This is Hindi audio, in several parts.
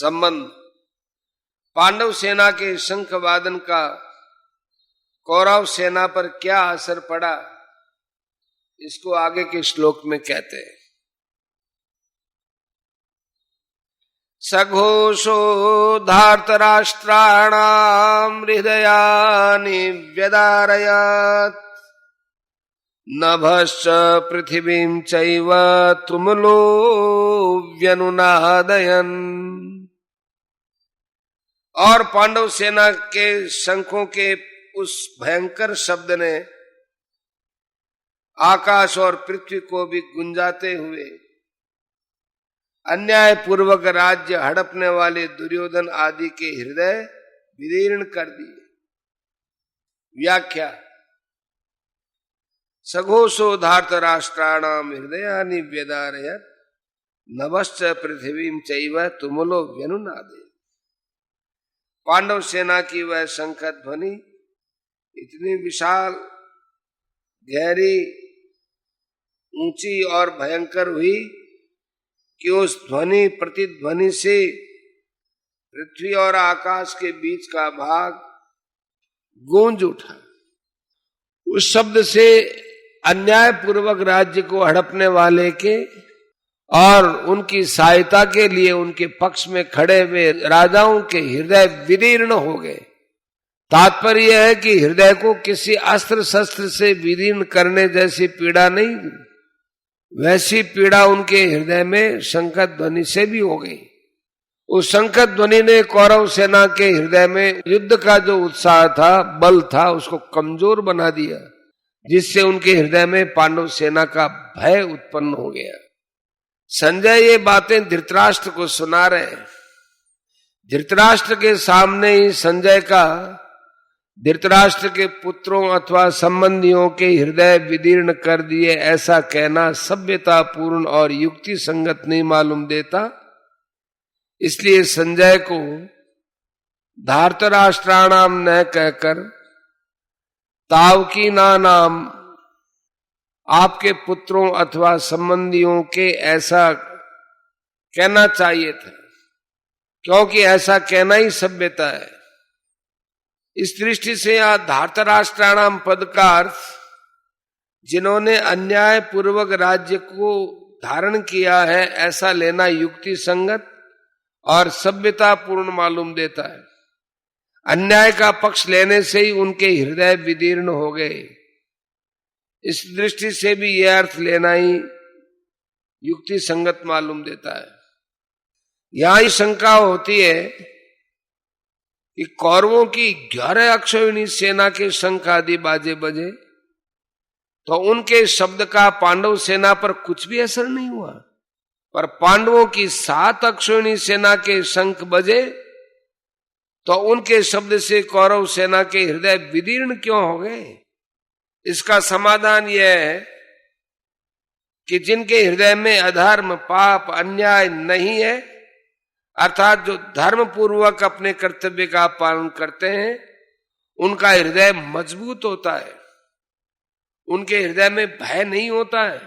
संबंध, पांडव सेना के शंख वादन का कौरव सेना पर क्या असर पड़ा, इसको आगे के श्लोक में कहते हैं। सघोषो धार्तराष्ट्राणां हृदयानि व्यदारयत् नभश्च पृथिवीं चैव तुमुलो व्यनुनादयन्। और पांडव सेना के शंखों के उस भयंकर शब्द ने आकाश और पृथ्वी को भी गुंजाते हुए अन्याय पूर्वक राज्य हड़पने वाले दुर्योधन आदि के हृदय विदीर्ण कर दिए। व्याख्या, सघोषो धार्तराष्ट्राणाम हृदयानि व्यदारयत् नभश्च पृथ्वीं चैव तुमुलो व्यनुनादयत्। पांडव सेना की वह शंख ध्वनि इतनी विशाल, गहरी, ऊंची और भयंकर हुई कि उस ध्वनि प्रतिध्वनि से पृथ्वी और आकाश के बीच का भाग गूंज उठा। उस शब्द से अन्याय पूर्वक राज्य को हड़पने वाले के और उनकी सहायता के लिए उनके पक्ष में खड़े हुए राजाओं के हृदय विदीर्ण हो गए। तात्पर्य है कि हृदय को किसी अस्त्र शस्त्र से विदीर्ण करने जैसी पीड़ा नहीं, वैसी पीड़ा उनके हृदय में शंख ध्वनि से भी हो गई। उस शंख ध्वनि ने कौरव सेना के हृदय में युद्ध का जो उत्साह था, बल था, उसको कमजोर बना दिया, जिससे उनके हृदय में पांडव सेना का भय उत्पन्न हो गया। संजय ये बातें धृतराष्ट्र को सुना रहे। धृतराष्ट्र के सामने ही संजय का धृतराष्ट्र के पुत्रों अथवा संबंधियों के हृदय विदीर्ण कर दिए ऐसा कहना सभ्यतापूर्ण और युक्ति संगत नहीं मालूम देता। इसलिए संजय को धार्तराष्ट्राणाम न कहकर तावकीना नाम, आपके पुत्रों अथवा संबंधियों के, ऐसा कहना चाहिए था, क्योंकि ऐसा कहना ही सभ्यता है। इस दृष्टि से यहां धार्तराष्ट्राणाम पद का अर्थ जिन्होंने अन्याय पूर्वक राज्य को धारण किया है ऐसा लेना युक्ति संगत और सभ्यतापूर्ण मालूम देता है। अन्याय का पक्ष लेने से ही उनके हृदय विदीर्ण हो गए। इस दृष्टि से भी यह अर्थ लेना ही युक्ति संगत मालूम देता है। यहां ही शंका होती है कि कौरवों की 11 अक्षौहिणी सेना के शंख आदि बाजे बजे तो उनके शब्द का पांडव सेना पर कुछ भी असर नहीं हुआ, पर पांडवों की 7 अक्षौहिणी सेना के शंख बजे तो उनके शब्द से कौरव सेना के हृदय विदीर्ण क्यों हो गए? इसका समाधान यह है कि जिनके हृदय में अधर्म, पाप, अन्याय नहीं है, अर्थात जो धर्म पूर्वक अपने कर्तव्य का पालन करते हैं, उनका हृदय मजबूत होता है, उनके हृदय में भय नहीं होता है,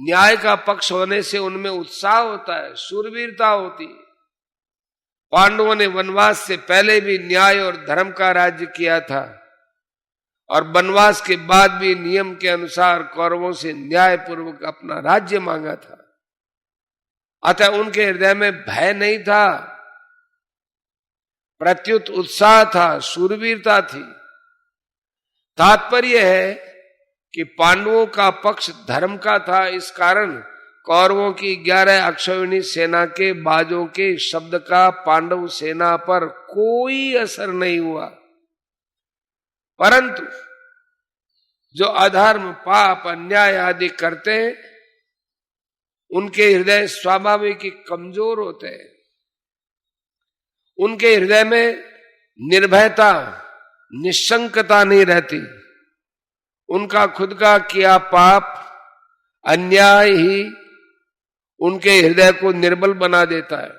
न्याय का पक्ष होने से उनमें उत्साह होता है, शूरवीरता होती है। पांडवों ने वनवास से पहले भी न्याय और धर्म का राज्य किया था और वनवास के बाद भी नियम के अनुसार कौरवों से न्याय पूर्वक अपना राज्य मांगा था। अतः उनके हृदय में भय नहीं था, प्रत्युत उत्साह था, शूरवीरता थी। तात्पर्य है कि पांडवों का पक्ष धर्म का था, इस कारण कौरवों की 11 अक्षौहिणी सेना के बाजों के शब्द का पांडव सेना पर कोई असर नहीं हुआ। परंतु जो अधर्म, पाप, अन्याय आदि करते हैं उनके हृदय स्वाभाविक ही कमजोर होते हैं। उनके हृदय में निर्भयता, निशंकता नहीं रहती। उनका खुद का किया पाप, अन्याय ही उनके हृदय को निर्बल बना देता है।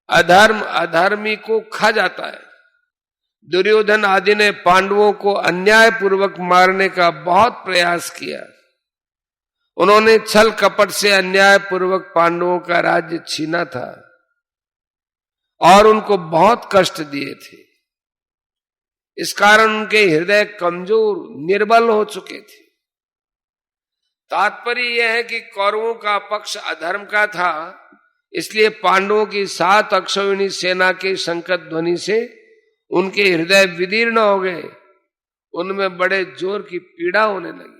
अधर्म अधर्मी को खा जाता है। दुर्योधन आदि ने पांडवों को अन्याय पूर्वक मारने का बहुत प्रयास किया। उन्होंने छल कपट से अन्याय पूर्वक पांडवों का राज्य छीना था। और उनको बहुत कष्ट दिए थे। इस कारण उनके हृदय कमजोर निर्बल हो चुके थे। तात्पर्य यह है कि कौरवों का पक्ष अधर्म का था, इसलिए पांडवों की 7 अक्षौहिणी सेना के संकट ध्वनि से उनके हृदय विदीर्ण हो गए, उनमें बड़े जोर की पीड़ा होने लगी।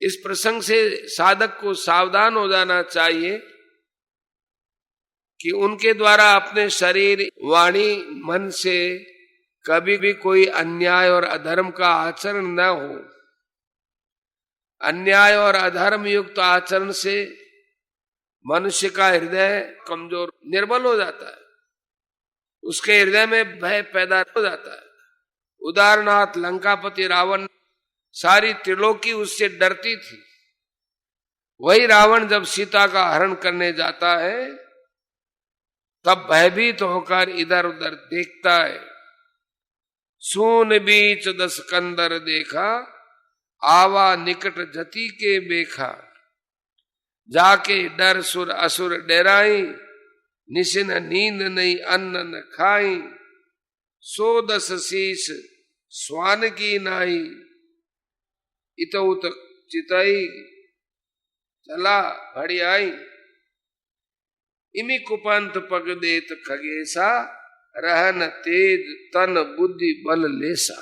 इस प्रसंग से साधक को सावधान हो जाना चाहिए कि उनके द्वारा अपने शरीर, वाणी, मन से कभी भी कोई अन्याय और अधर्म का आचरण न हो। अन्याय और अधर्म युक्त आचरण से मनुष्य का हृदय कमजोर, निर्बल हो जाता है, उसके हृदय में भय पैदा हो जाता है। उदाहरणार्थ लंकापति रावण, सारी त्रिलोकी उससे डरती थी। वही रावण जब सीता का हरण करने जाता है तब भयभीत होकर इधर उधर देखता है। सून बीच 10 कंदर देखा, आवा निकट जति के बेखा, जाके डर सुर असुर डेराई, निशिन नींद नहीं अन्न न खाई, 110 शीश स्वान की नाई, इतउत चितई चला भड़ी आई, इमी कुपंथ पग देत खगेसा, रहन तेज तन बुद्धि बल लेसा।